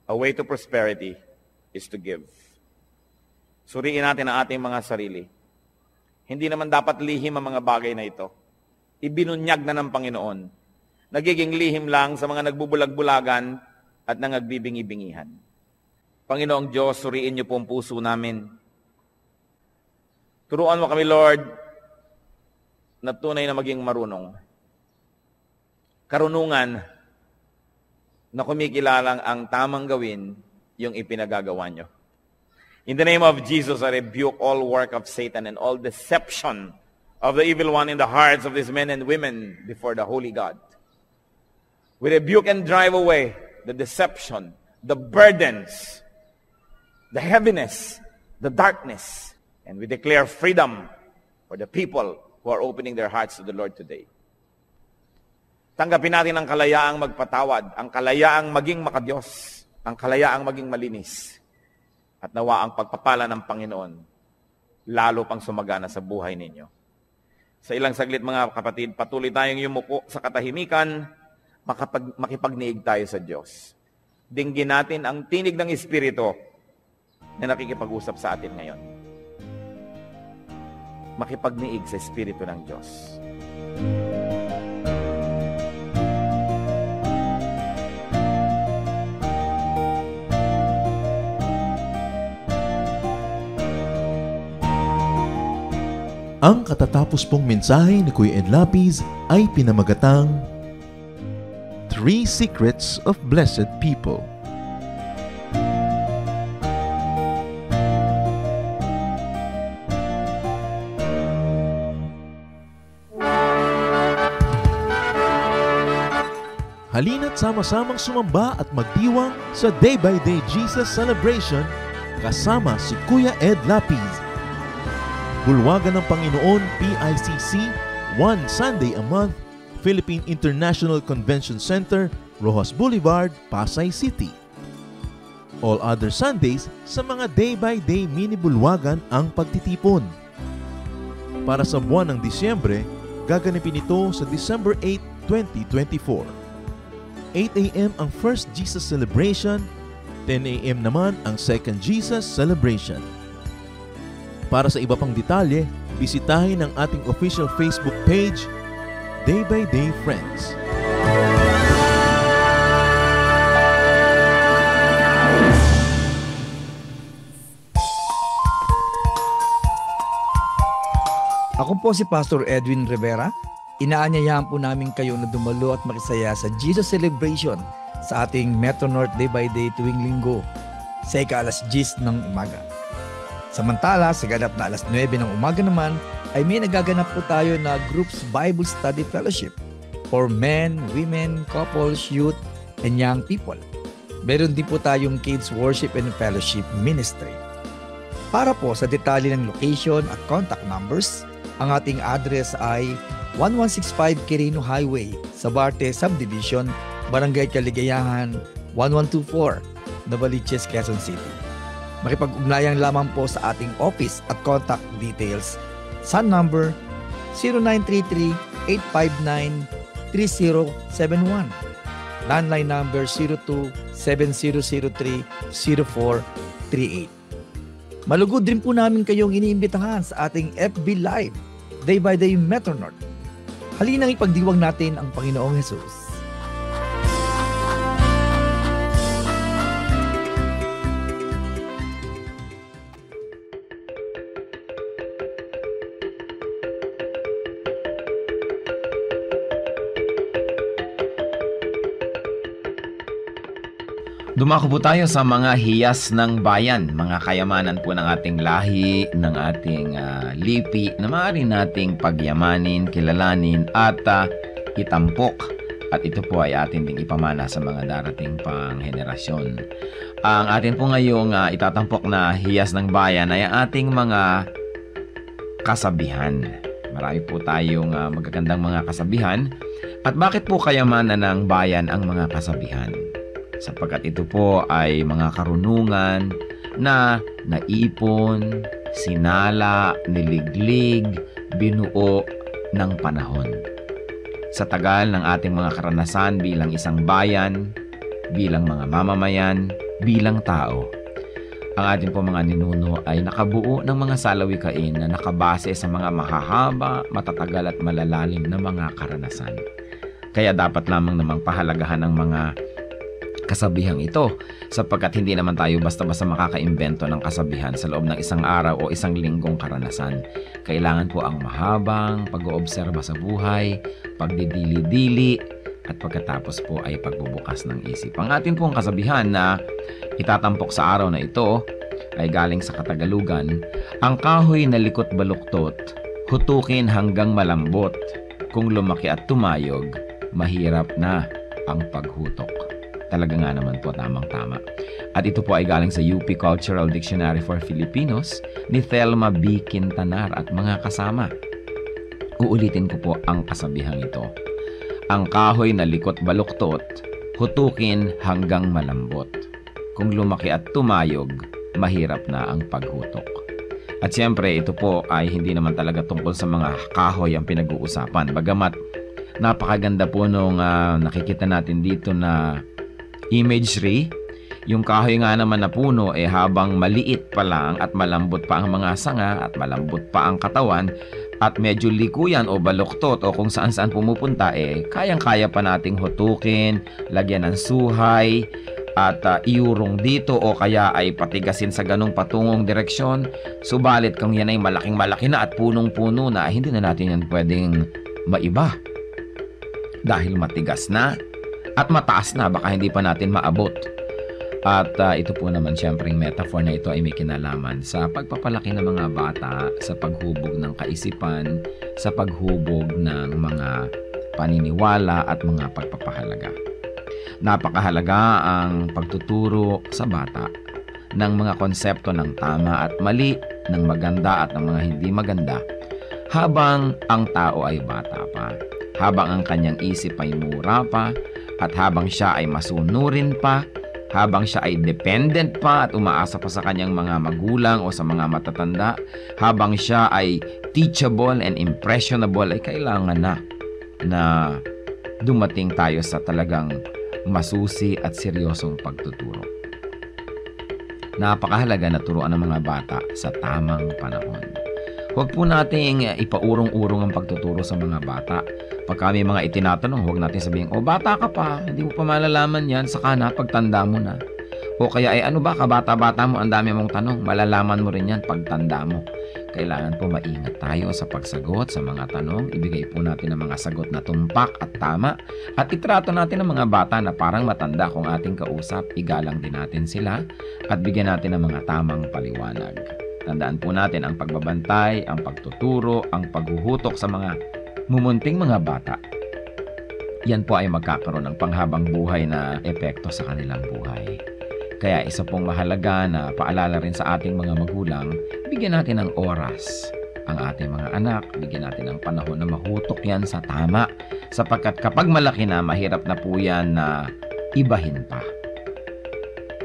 a way to prosperity is to give. Suriin natin ang ating mga sarili. Hindi naman dapat lihim ang mga bagay na ito. Ibinunyag na ng Panginoon. Nagiging lihim lang sa mga nagbubulag-bulagan at nangagbibingi-bingihan. Panginoong Diyos, suriin niyo po ang puso namin. Turuan mo kami, Lord, na tunay na maging marunong. Karunungan na kumikilalang ang tamang gawin yung ipinagagawa nyo. In the name of Jesus, I rebuke all work of Satan and all deception of the evil one in the hearts of these men and women before the Holy God. We rebuke and drive away the deception, the burdens, the heaviness, the darkness, and we declare freedom for the people who are opening their hearts to the Lord today. Tanggapin natin ang kalayaang magpatawad, ang kalayaang maging makadiyos, ang kalayaang maging malinis. At nawa ang pagpapala ng Panginoon, lalo pang sumagana sa buhay ninyo. Sa ilang saglit mga kapatid, patuloy tayong yumuko sa katahimikan, makipagniig tayo sa Diyos. Dinggin natin ang tinig ng Espiritu na nakikipag-usap sa atin ngayon. makipagniig sa Espiritu ng Diyos. Ang katatapos pong mensahe ni Kuya Ed Lapiz ay pinamagatang 3 Secrets of Blessed People. Halina't sama-samang sumamba at magdiwang sa Day by Day Jesus Celebration kasama si Kuya Ed Lapiz. Bulwagan ng Panginoon, PICC, one Sunday a month, Philippine International Convention Center, Rojas Boulevard, Pasay City. All other Sundays, sa mga day-by-day mini-bulwagan ang pagtitipon. Para sa buwan ng Disyembre, gaganapin ito sa December 8, 2024. 8 a.m. ang First Jesus Celebration, 10 a.m. naman ang Second Jesus Celebration. Para sa iba pang detalye, bisitahin ang ating official Facebook page, Day by Day Friends. Ako po si Pastor Edwin Rivera. Inaanyayahan po namin kayo na dumalo at makisaya sa Jesus Celebration sa ating Metro North Day by Day tuwing linggo sa ika-10 ng umaga. Samantala, sa ganap na 9 ng umaga naman, ay may nagaganap po tayo na Groups Bible Study Fellowship for men, women, couples, youth, and young people. Meron din po tayong Kids Worship and Fellowship Ministry. Para po sa detalye ng location at contact numbers, ang ating address ay 1165 Quirino Highway, Sabarte Subdivision, Barangay Caligayahan, 1124, Novaliches, Quezon City. Makipag-ugnayan lamang po sa ating office at contact details sa number 0933-859-3071, landline number 02-7003-0438. Malugod din po namin kayong iniimbitahan sa ating FB Live, Day by Day Metro North. Halinang ipagdiwang natin ang Panginoong Hesus. Dumako po tayo sa mga hiyas ng bayan, mga kayamanan po ng ating lahi, ng ating lipi na maaari nating pagyamanin, kilalanin at itampok. At ito po ay atin ding ipamana sa mga darating pang henerasyon. Ang atin po ngayong itatampok na hiyas ng bayan ay ang ating mga kasabihan. Marami po tayong magagandang mga kasabihan. At bakit po kayamanan ng bayan ang mga kasabihan? Sapagkat ito po ay mga karunungan na naipon, sinala, niliglig, binuo ng panahon. Sa tagal ng ating mga karanasan bilang isang bayan, bilang mga mamamayan, bilang tao, ang ating po mga ninuno ay nakabuo ng mga salawikain na nakabase sa mga mahahaba, matatagal at malalalim na mga karanasan. Kaya dapat lamang namang pahalagahan ang mga kasabihang ito sapagkat hindi naman tayo basta-basta makakaimbento ng kasabihan sa loob ng isang araw o isang linggong karanasan. Kailangan po ang mahabang pag-oobserba sa buhay, pagdidili-dili, at pagkatapos po ay pagbubukas ng isip. Ang atin pong kasabihan na itatampok sa araw na ito ay galing sa Katagalugan, ang kahoy na likot baluktot, hutukin hanggang malambot. Kung lumaki at tumayog, mahirap na ang paghutok. Talaga nga naman po, tamang-tama. At ito po ay galing sa UP Cultural Dictionary for Filipinos ni Thelma B. Quintanar at mga kasama. Uulitin ko po ang kasabihang ito. Ang kahoy na likot baluktot, hutukin hanggang malambot. Kung lumaki at tumayog, mahirap na ang paghutok. At siyempre, ito po ay hindi naman talaga tungkol sa mga kahoy ang pinag-uusapan. Bagamat napakaganda po nung nakikita natin dito na imagery, Yung kahoy nga naman na puno, habang maliit pa lang at malambot pa ang mga sanga at malambot pa ang katawan at medyo likuyan o baluktot o kung saan-saan pumupunta, kayang-kaya pa nating hutukin, lagyan ng suhay, at iurong dito o kaya ay patigasin sa ganong patungong direksyon. Subalit kung yan ay malaking-malaki na at punong-puno na, hindi na natin yan pwedeng maiba. Dahil matigas na at mataas na, baka hindi pa natin maabot. At ito po naman siyempre yung metaphor na ito ay may kinalaman sa pagpapalaki ng mga bata, sa paghubog ng kaisipan, sa paghubog ng mga paniniwala at mga pagpapahalaga. Napakahalaga ang pagtuturo sa bata ng mga konsepto ng tama at mali, ng maganda at ng mga hindi maganda, habang ang tao ay bata pa, habang ang kanyang isip ay mura pa, at habang siya ay masunurin pa, habang siya ay dependent pa at umaasa pa sa kanyang mga magulang o sa mga matatanda, habang siya ay teachable and impressionable, ay kailangan na dumating tayo sa talagang masusi at seryosong pagtuturo. Napakahalaga na turuan ng mga bata sa tamang panahon. Huwag po nating ipaurong-urong ang pagtuturo sa mga bata. Pag kami mga itinatanong, huwag natin sabihin, bata ka pa, hindi mo pa malalaman yan, saka na, pagtanda mo na. O kaya, ano ba, kabata-bata mo, ang dami mong tanong, malalaman mo rin yan pagtanda mo. Kailangan po maingat tayo sa pagsagot sa mga tanong, ibigay po natin ang mga sagot na tumpak at tama, at itrato natin ang mga bata na parang matanda kung ating kausap, igalang din natin sila, at bigyan natin ng mga tamang paliwanag. Tandaan po natin ang pagbabantay, ang pagtuturo, ang paghuhutok sa mga mumunting mga bata. Yan po ay magkakaroon ng panghabang buhay na epekto sa kanilang buhay. Kaya isa pong mahalaga na paalala rin sa ating mga magulang, bigyan natin ng oras ang ating mga anak, bigyan natin ng panahon na mahutok yan sa tama, sapagkat kapag malaki na, mahirap na po yan na ibahin pa.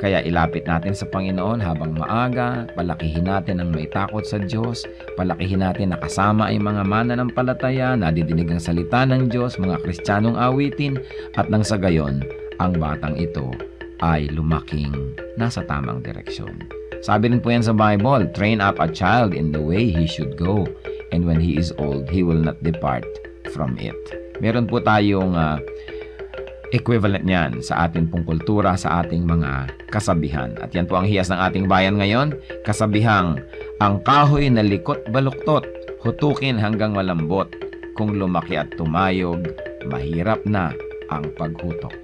Kaya ilapit natin sa Panginoon habang maaga, palakihin natin ang may takot sa Diyos, palakihin natin na kasama ay mga mananampalataya, nadidinig ang salita ng Diyos, mga Kristiyanong awitin, at nang sa gayon, ang batang ito ay lumaking nasa tamang direksyon. Sabi rin po yan sa Bible, train up a child in the way he should go, and when he is old, he will not depart from it. Meron po tayong equivalent niyan sa ating pong kultura, sa ating mga kasabihan. At yan po ang hiyas ng ating bayan ngayon, kasabihang, ang kahoy na likot baluktot, hutukin hanggang malambot. Kung lumaki at tumayog, mahirap na ang paghutok.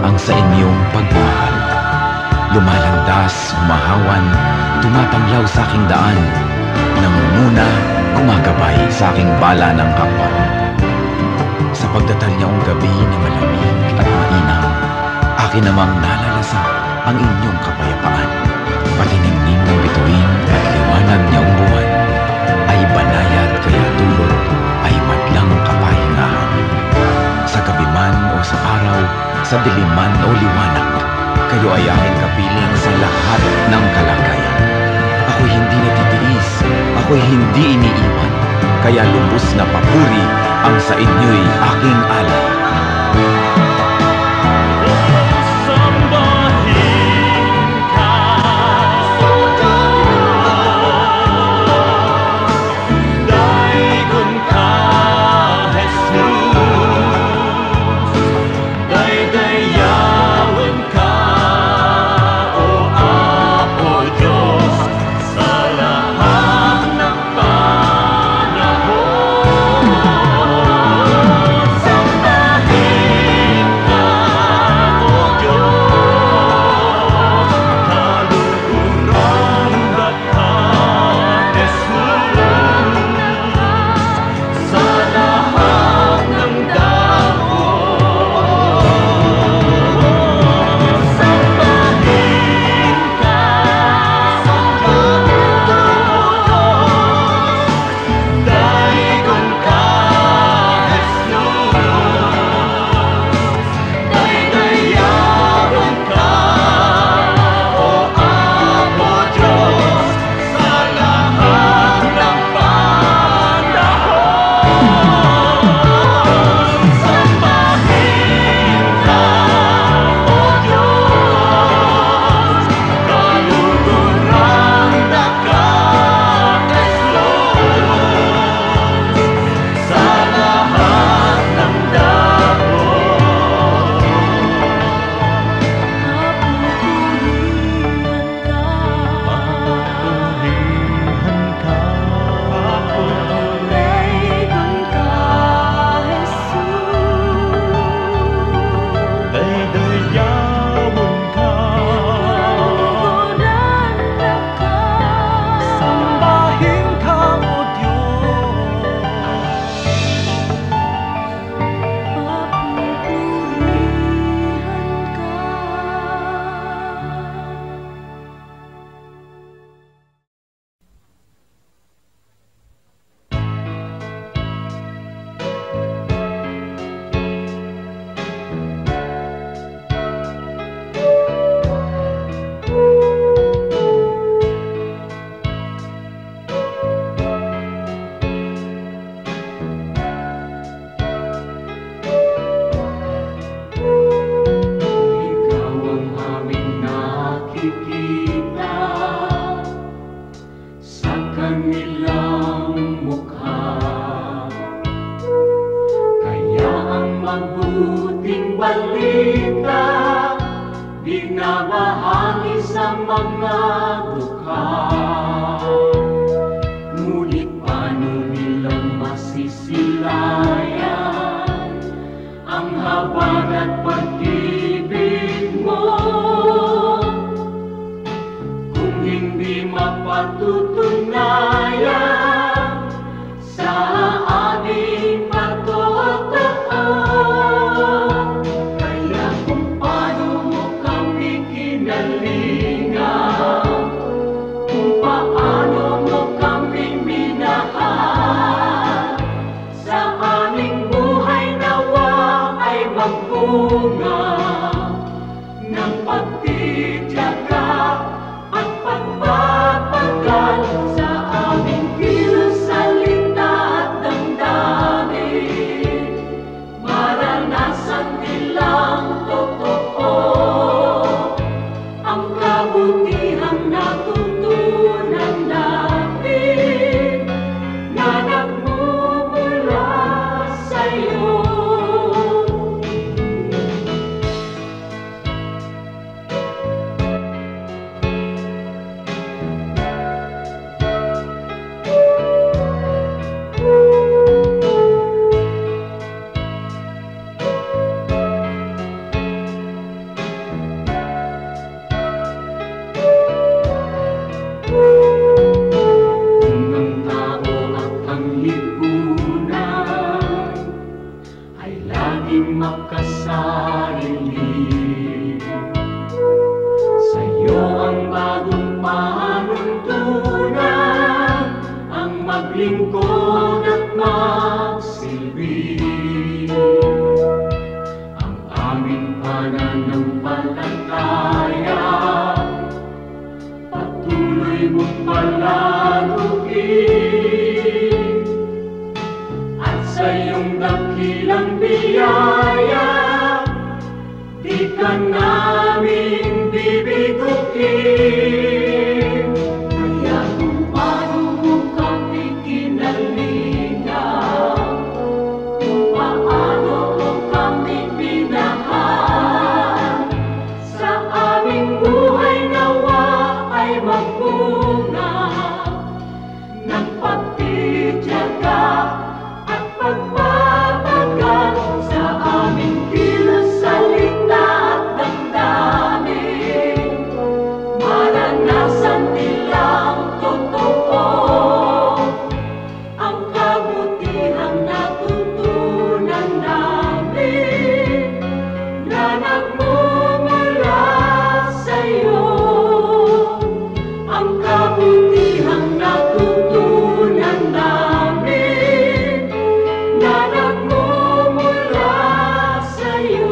ang sa inyong pagmamahal. Lumalandas, humahawan, tumatanglaw sa aking daan, nangunguna, gumagabay sa aking bala ng hakbang. Sa pagdatalyaong gabi na malamig at mainam, akin namang nalalasa ang inyong kapayapaan. Patinimnim ng bituin at liwanag niyang buwan, ay banayad kaya dulot ay madlang kapahingahan. Sa gabi man o sa araw, sa diliman o liwanag, kayo ay aking kapiling sa lahat ng kalagayan. Ako'y hindi natitiis, ako'y hindi iniiwan, kaya lubos na papuri ang sa inyo'y aking alay. Kaya kung paano mo kami kinalingan, naming bibiguin. Kaya kung paano mo kami kinalingan, kung paano mo kami minahal, sa aming buhay nawa ay magbunga ng pagtitiyaga at pagbabagal sa aming kilos, salita at damdamin. Maranasan nilang totoo ang kabutihang natutunan namin na nagmumula sa'yo. Ang kabutihang natutunan namin na nagmumula sa'yo.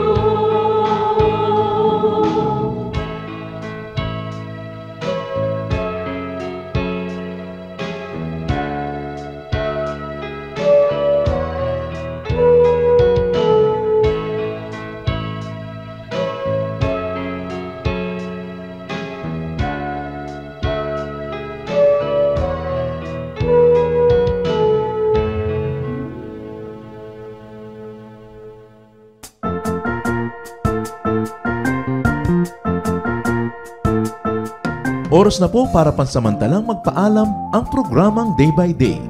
Oras na po para pansamantalang magpaalam ang programang Day by Day.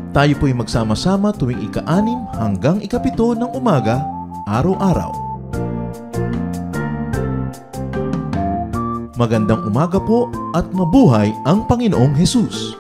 Tayo po'y magsama-sama tuwing ika-6 hanggang ika-7 ng umaga, araw-araw. Magandang umaga po at mabuhay ang Panginoong Hesus!